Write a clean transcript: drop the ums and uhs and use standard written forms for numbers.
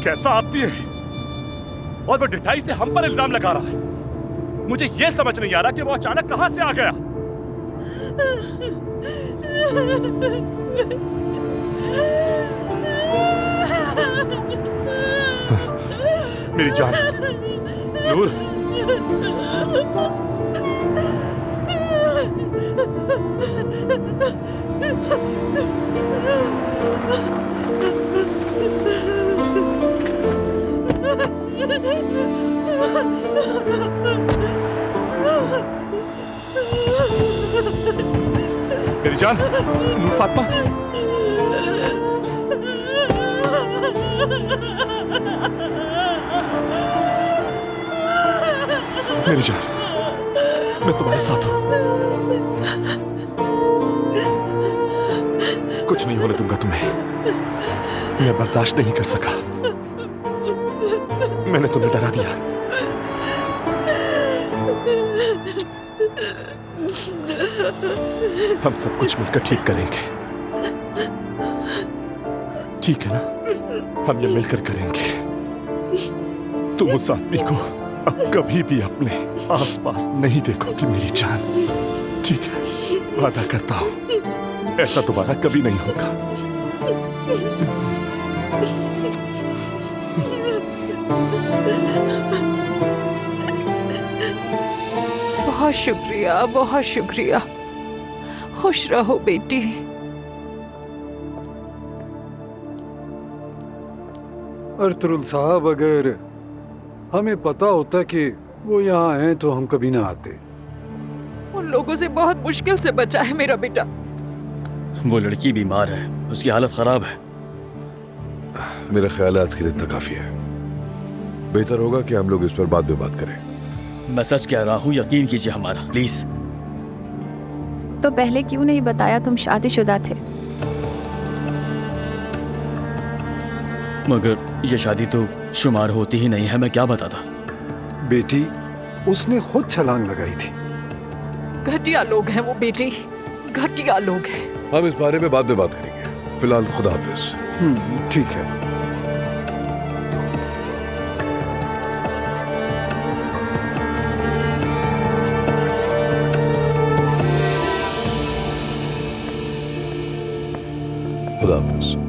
कैसा आदमी है, और वो ढिठाई से हम पर इल्जाम लगा रहा है। मुझे यह समझ नहीं आ रहा कि वो अचानक कहां से आ गया। मेरी जान, नूर, मेरी जान, नूर फातिमा। मेरी जान, मैं तुम्हारे साथ हूं। कुछ नहीं होने दूंगा तुम्हें। मैं बर्दाश्त नहीं कर सका। मैंने तुम्हें डरा दिया। हम सब कुछ मिलकर ठीक करेंगे, ठीक है ना? हम ये मिलकर करेंगे। तुम उस आदमी को अब कभी भी अपने आसपास नहीं देखोगी मेरी जान, ठीक है? वादा करता हूं ऐसा दोबारा कभी नहीं होगा। बहुत शुक्रिया, बहुत शुक्रिया। खुश रहो बेटी। अर्तुल साहब, अगर हमें पता होता कि वो यहाँ हैं तो हम कभी ना आते। उन लोगों से बहुत मुश्किल से बचा है मेरा बेटा। वो लड़की बीमार है, उसकी हालत खराब है। मेरा ख्याल है आज के लिए इतना काफी है। बेहतर होगा कि हम लोग इस पर बाद में बात करें। मैं सच कह रहा हूँ, यकीन कीजिए हमारा, प्लीज। तो पहले क्यों नहीं बताया तुम शादीशुदा थे? मगर ये शादी तो शुमार होती ही नहीं है, मैं क्या बताता। बेटी, उसने खुद छलांग लगाई थी। घटिया लोग हैं वो बेटी, घटिया लोग हैं। हम इस बारे में बाद में बात करेंगे। फिलहाल खुदा हाफिज। ठीक है। खुदा हाफिज।